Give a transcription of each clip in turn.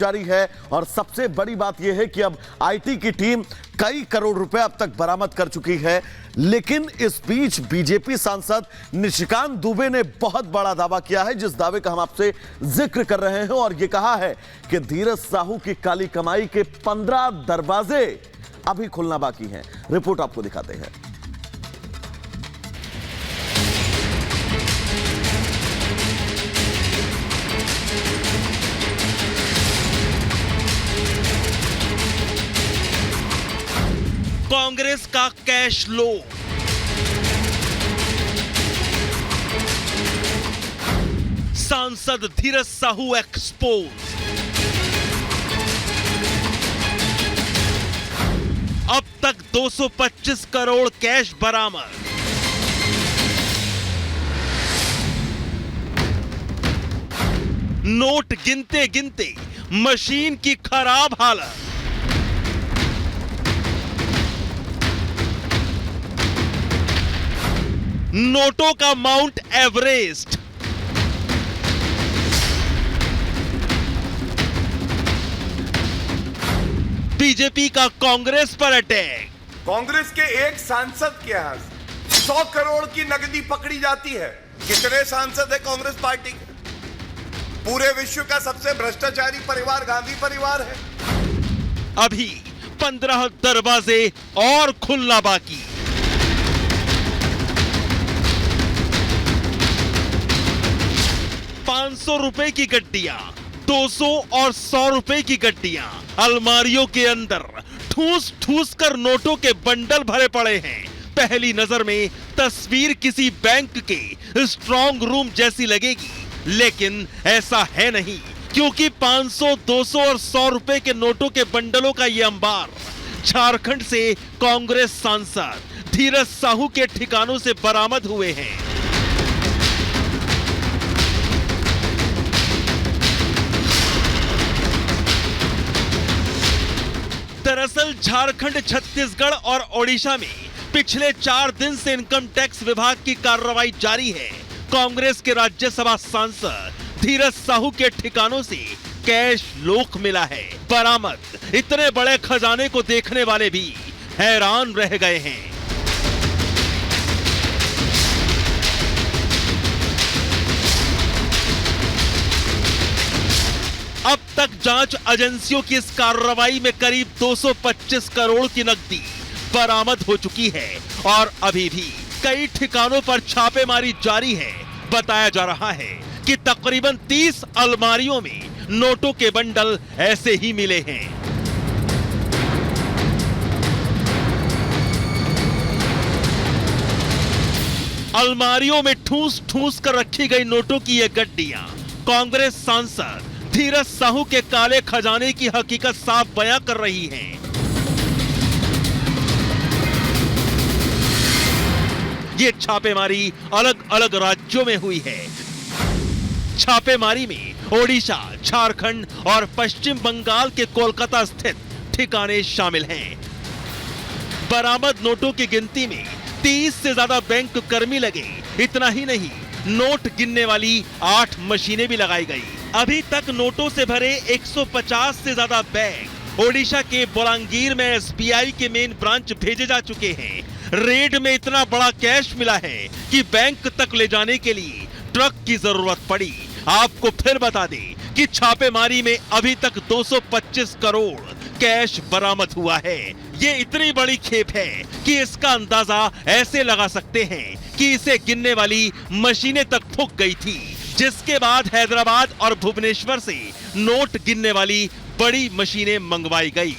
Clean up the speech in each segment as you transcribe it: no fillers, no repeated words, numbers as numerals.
जारी है और सबसे बड़ी बात यह है कि अब आईटी की टीम कई करोड़ रुपए अब तक बरामद कर चुकी है। लेकिन इस बीच बीजेपी सांसद निशिकांत दुबे ने बहुत बड़ा दावा किया है, जिस दावे का हम आपसे जिक्र कर रहे हैं, और यह कहा है कि धीरज साहू की काली कमाई के 15 दरवाजे अभी खुलना बाकी हैं। रिपोर्ट आपको दिखाते हैं। कांग्रेस का कैश लो, सांसद धीरज साहू एक्सपोज, अब तक 225 करोड़ कैश बरामद। नोट गिनते गिनते मशीन की खराब हालत। नोटों का माउंट एवरेस्ट। बीजेपी का कांग्रेस पर अटैक। कांग्रेस के एक सांसद के यहां 100 करोड़ की नकदी पकड़ी जाती है। कितने सांसद है कांग्रेस पार्टी के? पूरे विश्व का सबसे भ्रष्टाचारी परिवार गांधी परिवार है। अभी 15 दरवाजे और खुलना बाकी। 500 रुपए की गड्डियां, 200 और 100 रुपए की गड्डियां अलमारियों के अंदर ठूस ठूस कर नोटों के बंडल भरे पड़े हैं। पहली नजर में तस्वीर किसी बैंक के स्ट्रांग रूम जैसी लगेगी, लेकिन ऐसा है नहीं, क्योंकि 500, 200 और 100 रुपए के नोटों के बंडलों का यह अंबार झारखंड से कांग्रेस सांसद धीरज साहू के ठिकानों से बरामद हुए हैं। दरअसल झारखंड, छत्तीसगढ़ और ओडिशा में पिछले 4 दिन से इनकम टैक्स विभाग की कार्रवाई जारी है। कांग्रेस के राज्यसभा सांसद धीरज साहू के ठिकानों से कैश लोक मिला है बरामद। इतने बड़े खजाने को देखने वाले भी हैरान रह गए हैं। अब तक जांच एजेंसियों की इस कार्रवाई में करीब 225 करोड़ की नकदी बरामद हो चुकी है और अभी भी कई ठिकानों पर छापेमारी जारी है। बताया जा रहा है कि तकरीबन 30 अलमारियों में नोटों के बंडल ऐसे ही मिले हैं। अलमारियों में ठूस ठूस कर रखी गई नोटों की ये गड्डियां कांग्रेस सांसद धीरज साहू के काले खजाने की हकीकत साफ बयां कर रही हैं। ये छापेमारी अलग अलग राज्यों में हुई है। छापेमारी में ओडिशा, झारखंड और पश्चिम बंगाल के कोलकाता स्थित ठिकाने शामिल हैं। बरामद नोटों की गिनती में 30 से ज्यादा बैंक कर्मी लगे। इतना ही नहीं, नोट गिनने वाली 8 मशीनें भी लगाई गई। अभी तक नोटों से भरे 150 से ज्यादा बैग ओडिशा के बोलांगीर में एसबीआई के मेन ब्रांच भेजे जा चुके हैं। रेड में इतना बड़ा कैश मिला है कि बैंक तक ले जाने के लिए ट्रक की जरूरत पड़ी। आपको फिर बता दें कि छापेमारी में अभी तक 225 करोड़ कैश बरामद हुआ है। ये इतनी बड़ी खेप है कि इसका अंदाजा ऐसे लगा सकते हैं कि इसे गिनने वाली मशीनें तक फूक गई थी, जिसके बाद हैदराबाद और भुवनेश्वर से नोट गिनने वाली बड़ी मशीनें मंगवाई गई।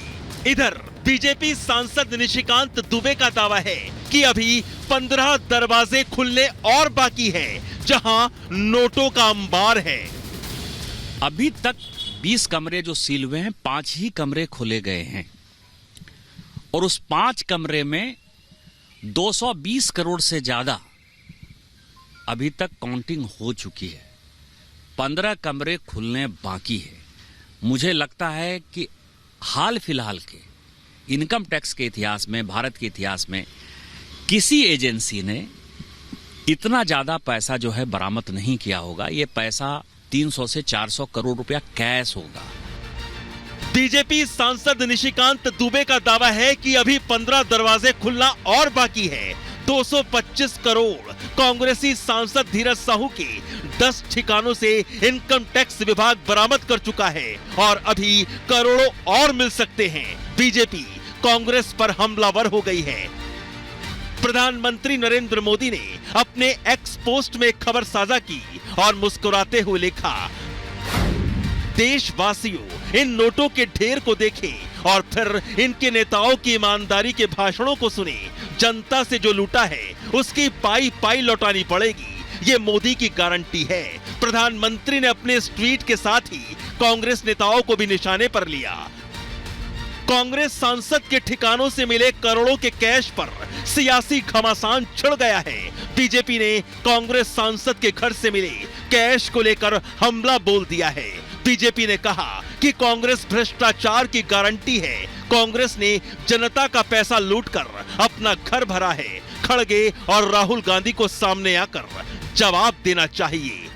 इधर बीजेपी सांसद निशिकांत दुबे का दावा है कि अभी 15 दरवाजे खुलने और बाकी हैं, जहां नोटों का अंबार है। अभी तक 20 कमरे जो सील हुए हैं, 5 ही कमरे खोले गए हैं और उस 5 कमरे में 220 करोड़ से ज्यादा अभी तक काउंटिंग हो चुकी है। 15 कमरे खुलने बाकी है। मुझे लगता है कि हाल फिलहाल के इनकम टैक्स के इतिहास में, भारत के इतिहास में किसी एजेंसी ने इतना ज्यादा पैसा जो है बरामद नहीं किया होगा। ये पैसा 300 से 400 करोड़ रुपया कैश होगा। बीजेपी सांसद निशिकांत दुबे का दावा है कि अभी 15 दरवाजे खुलना और बाकी है। 225 करोड़ कांग्रेसी सांसद धीरज साहू के 10 ठिकानों से इनकम टैक्स विभाग बरामद कर चुका है और अभी करोड़ों और मिल सकते हैं। बीजेपी कांग्रेस पर हमलावर हो गई है। प्रधानमंत्री नरेंद्र मोदी ने अपने एक्स पोस्ट में खबर साझा की और मुस्कुराते हुए लिखा, देशवासियों इन नोटों के ढेर को देखें और फिर इनके नेताओं की ईमानदारी के भाषणों को सुने। जनता से जो लूटा है उसकी पाई पाई लौटानी पड़ेगी, ये मोदी की गारंटी है। प्रधानमंत्री ने अपने इस ट्वीट के साथ ही कांग्रेस नेताओं को भी निशाने पर लिया। कांग्रेस सांसद के ठिकानों से मिले करोड़ों के कैश पर सियासी घमासान छिड़ गया है। बीजेपी ने कांग्रेस सांसद के घर से मिले कैश को लेकर हमला बोल दिया है। बीजेपी ने कहा कि कांग्रेस भ्रष्टाचार की गारंटी है। कांग्रेस ने जनता का पैसा लूटकर अपना घर भरा है। खड़गे और राहुल गांधी को सामने आकर जवाब देना चाहिए।